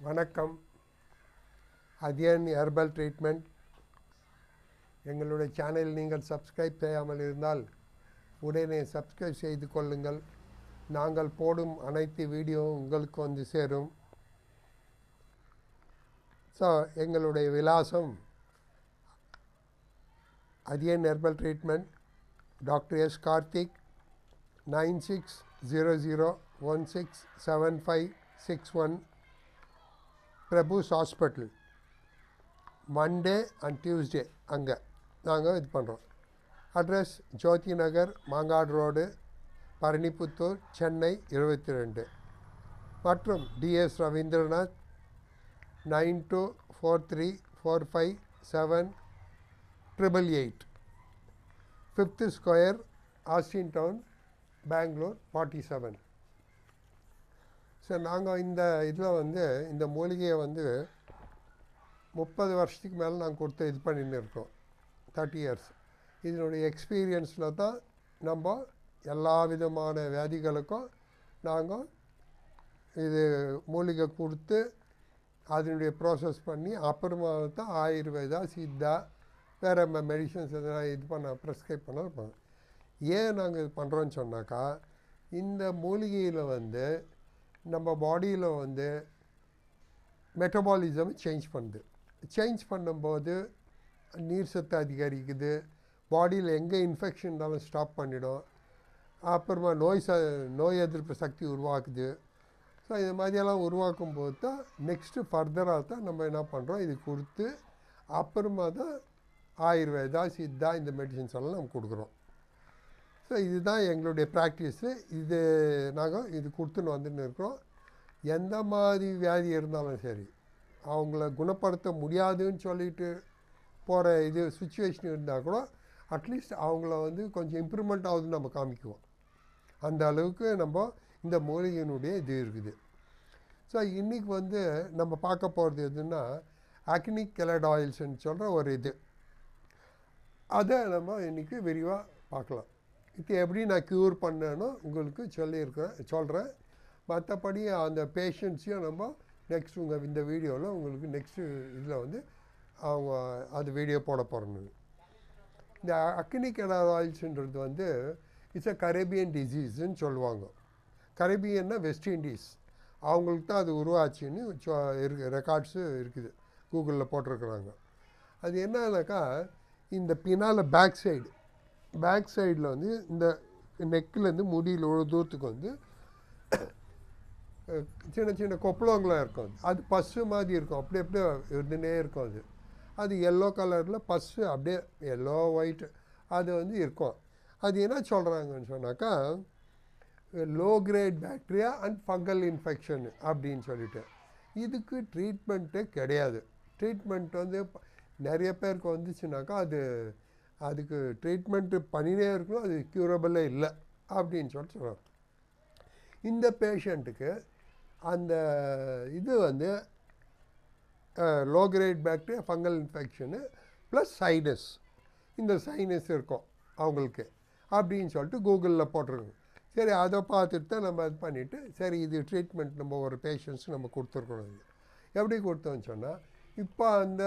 வணக்கம். Athiyan herbal treatment. எங்களுடைய channel நீங்கள் சப்ஸ்கிரைப் செய்யாமல் இருந்தால் உடனே சப்ஸ்கிரைப் செய்து கொள்ளுங்கள். நாங்கள் போடும் அனைத்து வீடியோவும் உங்களுக்கு வந்து சேரும். ஸோ எங்களுடைய விலாசம் Athiyan herbal treatment, doctor S Karthik, 9600167561, Prabhu's hospital, Monday and Tuesday அங்கே நாங்கள் இது பண்ணுறோம். Address Jothi Nagar, Mangadu road, Paranipputhur, Chennai 22. மற்றும் TS Ravindranath, 9243457888, 5th square, Austin town, Bangalore 47. Sir, நாங்கள் இந்த இதில் வந்து இந்த மூலிகையை வந்து 30 வருஷத்துக்கு மேலே நாங்கள் கொடுத்து இது பண்ணின்னு இருக்கோம். 30 இயர்ஸ். இதனுடைய எக்ஸ்பீரியன்ஸில் தான் நம்ம எல்லா விதமான வியாதிகளுக்கும் நாங்கள் இது மூலிகை கொடுத்து அதனுடைய ப்ராசஸ் பண்ணி அப்புறமா தான் ஆயுர்வேதா, சித்தா, வேறு மெடிசன்ஸ் எதனா இது பண்ண ப்ரெஸ்கிரைப் பண்ணாலும் பண்ணோம். ஏன் நாங்கள் இது பண்ணுறோன்னு சொன்னாக்கா, இந்த மூலிகையில் வந்து நம்ம பாடியில் வந்து மெட்டபாலிசம் சேஞ்ச் பண்ணுது. சேஞ்ச் பண்ணும்போது நீர் சத்து அதிகரிக்குது, பாடியில் எங்கே இன்ஃபெக்ஷன் இருந்தாலும் ஸ்டாப் பண்ணிடும், அப்புறமா நோய் எதிர்ப்பு சக்தி உருவாக்குது. ஸோ இது மாதிரியெல்லாம் உருவாக்கும் போது தான் நெக்ஸ்ட்டு ஃபர்தராக தான் நம்ம என்ன பண்ணுறோம், இது கொடுத்து அப்புறமா தான் ஆயுர்வேதா, சித்தா இந்த மெடிசன்ஸ் எல்லாம் நம்ம கொடுக்குறோம். ஸோ இதுதான் எங்களுடைய ப்ராக்டிஸு. இது நாங்கள் இது கொடுத்துன்னு வந்துன்னு இருக்கிறோம். எந்த மாதிரி வியாதி இருந்தாலும் சரி, அவங்கள குணப்படுத்த முடியாதுன்னு சொல்லிட்டு போகிற இது சுச்சுவேஷன் இருந்தால் கூட அட்லீஸ்ட் அவங்கள வந்து கொஞ்சம் இம்ப்ரூவ்மெண்ட் ஆகுதுன்னு நம்ம காமிக்குவோம். அந்த அளவுக்கு நம்ம இந்த மூலிகையினுடைய இது இருக்குது. ஸோ இன்றைக்கி வந்து நம்ம பார்க்க போகிறது எதுன்னா, அக்னிக் கெலட் ஆயில்ஸ்ன்னு சொல்கிற ஒரு இது. அதை நம்ம இன்றைக்கி விரிவாக பார்க்கலாம். இது எப்படி நான் க்யூர் பண்ணேன்னு உங்களுக்கு சொல்கிறேன். மற்றபடி அந்த பேஷண்ட்ஸையும் நம்ம நெக்ஸ்ட் இந்த வீடியோவில் உங்களுக்கு நெக்ஸ்ட்டு இதில் வந்து அவங்க அது வீடியோ போட போகிறோங்க. இந்த அக்னிக் கெலட் ஆயில்ஸ்ன்றது வந்து இட்ஸ் அ கரேபியன் டிசீஸ்ன்னு சொல்லுவாங்க. கரேபியன்னா வெஸ்ட் இண்டீஸ், அவங்களுக்கு தான் அது உருவாச்சுன்னு ரெக்கார்ட்ஸு இருக்குது, கூகுளில் போட்டிருக்கிறாங்க. அது என்னன்னாக்கா, இந்த பின்னால் பேக் சைடில் வந்து இந்த நெக்கிலேருந்து முடியில் ஒரு தூரத்துக்கு வந்து சின்ன சின்ன கொப்பளங்களாக இருக்கும். அது பஸ்ஸு மாதிரி இருக்கும், அப்படியே இருந்துனே இருக்கும். அது எல்லோ கலரில் பஸ்ஸு, அப்படியே எல்லோ ஒயிட் அது வந்து இருக்கும். அது என்ன சொல்கிறாங்கன்னு சொன்னாக்கா, low great bacteria and fungal infection அப்படின்னு சொல்லிட்டு. இதுக்கு ட்ரீட்மெண்ட்டே கிடையாது. ட்ரீட்மெண்ட் வந்து நிறைய பேருக்கு வந்துச்சுனாக்கா அதுக்கு ட்ரீட்மெண்ட்டு பண்ணினே இருக்கணும், அது க்யூரபிளே இல்லை அப்படின்னு சொல்கிறாங்க. இந்த பேஷண்ட்டுக்கு அந்த இது வந்து low great bacteria, fungal infection plus sinus, இந்த சைனஸ் இருக்கும் அவங்களுக்கு அப்படின்னு சொல்லிட்டு கூகுளில் போட்டிருக்கோம். சரி, அதை பார்த்துட்டு தான் நம்ம இது பண்ணிவிட்டு, சரி இது ட்ரீட்மெண்ட் நம்ம ஒரு பேஷண்ட்ஸ் நம்ம கொடுத்துருக்கணும். எப்படி கொடுத்தோன்னு சொன்னால், இப்போ அந்த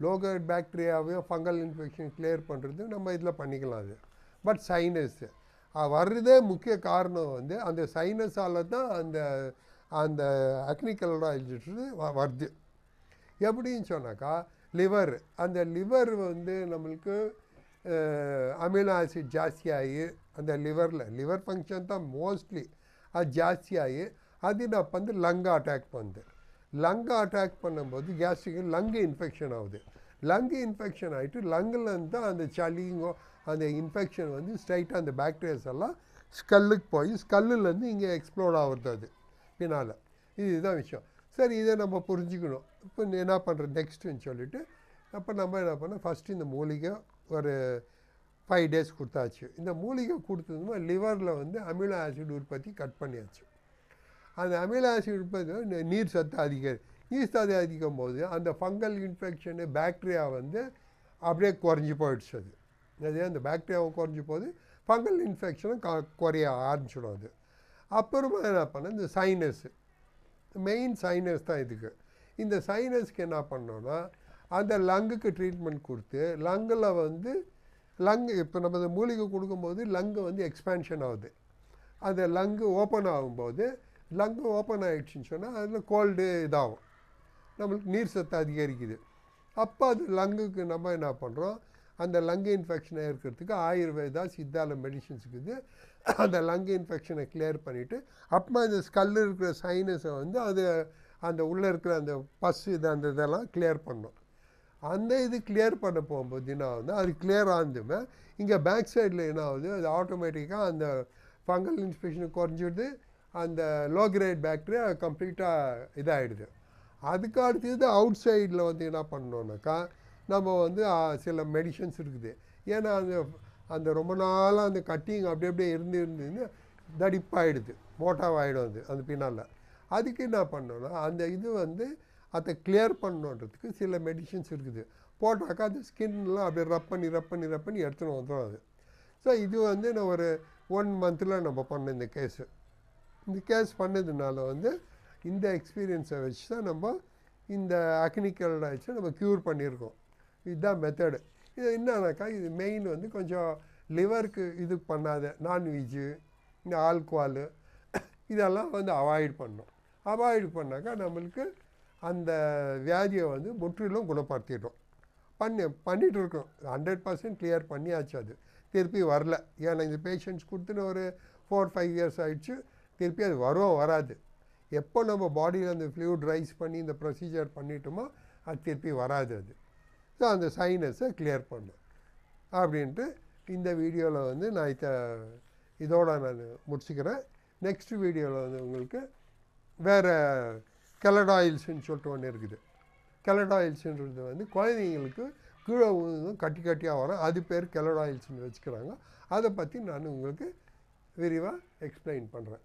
லோ கிரேட் பாக்டீரியாவையும் ஃபங்கல் இன்ஃபெக்ஷன் கிளியர் பண்ணுறது நம்ம இதில் பண்ணிக்கலாம். அது பட் சைனஸ்ஸு வர்றதே முக்கிய காரணம் வந்து அந்த சைனஸால் தான் அந்த அக்னிக் கெலட் ஆயில்ஸ் வருது. எப்படின்னு சொன்னாக்கா, அந்த லிவர் வந்து நம்மளுக்கு அமினோ ஆசிட் ஜாஸ்தியாகி அந்த லிவர் ஃபங்க்ஷன் தான் மோஸ்ட்லி அது ஜாஸ்தியாகி அது நான் வந்து லங்கை அட்டாக் பண்ணுது. லங்கை அட்டாக் பண்ணும்போது கேஸ்ட்ரிக்கு லங்கு இன்ஃபெக்ஷன் ஆகுது. லங்கு இன்ஃபெக்ஷன் ஆகிட்டு லங்குலேருந்து தான் அந்த சளிங்கோ அந்த இன்ஃபெக்ஷன் வந்து ஸ்ட்ரைட்டாக அந்த பாக்டீரியாஸ் எல்லாம் ஸ்கல்லுக்கு போய் ஸ்கல்லுலேருந்து இங்கே எக்ஸ்ப்ளோர் ஆகுறது அது பின்னால். இதுதான் விஷயம். சரி, இதை நம்ம புரிஞ்சுக்கணும். இப்போ என்ன பண்ணுறது நெக்ஸ்ட்டுன்னு சொல்லிவிட்டு அப்போ நம்ம என்ன பண்ணோம், ஃபஸ்ட்டு இந்த மூலிகை ஒரு 5 days கொடுத்தாச்சு. இந்த மூலிகை கொடுத்ததுமா லிவரில் வந்து அமினோ ஆசிட் உற்பத்தி கட் பண்ணியாச்சு. அந்த அமினோ ஆசிட் உற்பத்தி நீர் சத்து அதிகரிக்கும் போது அந்த ஃபங்கல் இன்ஃபெக்ஷனு பாக்டீரியா வந்து அப்படியே குறைஞ்சி போயிடுச்சு. அது அந்த பாக்டீரியாவும் குறைஞ்சி போகுது, ஃபங்கல் இன்ஃபெக்ஷனும் குறைய ஆரம்பிச்சிடும். அது அப்புறமா என்ன பண்ண இந்த சைனஸ்ஸு மெயின் சைனஸ் தான் இதுக்கு. இந்த சைனஸ்க்கு என்ன பண்ணோன்னா அந்த லங்குக்கு ட்ரீட்மெண்ட் கொடுத்து லங்கில் வந்து இப்போ நம்ம மூலிகை கொடுக்கும்போது லங்கு வந்து எக்ஸ்பேன்ஷன் ஆகுது. அந்த லங்கு ஓப்பன் ஆகும்போது லங்கு ஓப்பன் ஆகிடுச்சின்னு சொன்னால் அதில் கோல்டு இதாகும், நம்மளுக்கு நீர் சத்து அதிகரிக்குது. அப்போ அது லங்குக்கு நம்ம என்ன பண்ணுறோம், அந்த லங்கு இன்ஃபெக்ஷனை இருக்கிறதுக்கு ஆயுர்வேதா சித்தால மெடிசின்ஸ் இருக்குது. அந்த லங்கு இன்ஃபெக்ஷனை கிளியர் பண்ணிவிட்டு அப்புறமா இந்த ஸ்கல் இருக்கிற சைனஸை வந்து அது அந்த உள்ளே இருக்கிற அந்த பஸ் அந்த இதெல்லாம் கிளியர் பண்ணோம். அந்த இது கிளியர் பண்ண போகும்போது என்ன ஆகுது, அது கிளியர் ஆனதுமே இங்கே பேக் சைடில் என்ன ஆகுது, அது ஆட்டோமேட்டிக்காக அந்த ஃபங்கல் இன்ஃபெக்ஷன் குறைஞ்சிடுது, அந்த லோ கிரேட் பேக்டீரியா கம்ப்ளீட்டாக இதாகிடுது. அதுக்கு அடுத்தது அவுட் சைடில் வந்து என்ன பண்ணோன்னாக்கா நம்ம வந்து சில மெடிசன்ஸ் இருக்குது. ஏன்னா அந்த ரொம்ப நாளாக அந்த கட்டிங் அப்படியே இருந்துன்னு தடிப்பாகிடுது, மோட்டாவாகிடும் அது அந்த பின்னால். அதுக்கு என்ன பண்ணோன்னா அந்த இது வந்து அதை கிளியர் பண்ணணுன்றதுக்கு சில மெடிசன்ஸ் இருக்குது. போட்டாக்கா அந்த ஸ்கின்லாம் அப்படியே ரப் பண்ணி எடுத்துன்னு வந்துடும் அது. ஸோ இது வந்து நான் ஒரு 1 மந்தில் நம்ம பண்ண இந்த கேஸ் பண்ணதுனால வந்து இந்த எக்ஸ்பீரியன்ஸை வச்சு தான் நம்ம இந்த அக்னிக்கல் ஆயிடுச்சு நம்ம க்யூர் பண்ணியிருக்கோம். இதுதான் மெத்தடு. இது என்னன்னாக்கா இது மெயின் வந்து கொஞ்சம் லிவருக்கு இது பண்ணாத நான்வெஜ்ஜு, இந்த ஆல்கோஹாலு இதெல்லாம் வந்து அவாய்ட் பண்ணோம். அவாய்டு பண்ணாக்கா நம்மளுக்கு அந்த வியாதியை வந்து முற்றிலும் குணப்படுத்திட்டோம். பண்ணிகிட்டு இருக்கோம். 100% கிளியர் பண்ணியாச்சு. அது திருப்பி வரல. ஏன்னா இந்த பேஷண்ட்ஸ் கொடுத்துன்னு ஒரு 4-5 இயர்ஸ் ஆகிடுச்சு. திருப்பி அது வராது. எப்போ நம்ம பாடியில் அந்த ஃப்ளூயிட் ரைஸ் பண்ணி இந்த ப்ரொசீஜர் பண்ணிட்டோமோ அது திருப்பி வராது. அது ஸோ அந்த சைனஸை கிளியர் பண்ணோம் அப்படின்ட்டு இந்த வீடியோவில் வந்து நான் இதோட நான் முடிச்சுக்கிறேன். நெக்ஸ்ட் வீடியோவில் வந்து உங்களுக்கு வேறு கெலடாயில்ஸ்ன்னு சொல்லிட்டு ஒன்று இருக்குது. கெலடாயில்ஸுன்றது வந்து குழந்தைங்களுக்கு கீழே கட்டியாக வரும், அது பேர் கெலடாயில்ஸ்ன்னு வச்சுக்கிறாங்க. அதை பற்றி நான் உங்களுக்கு விரிவாக எக்ஸ்பிளைன் பண்ணுறேன்.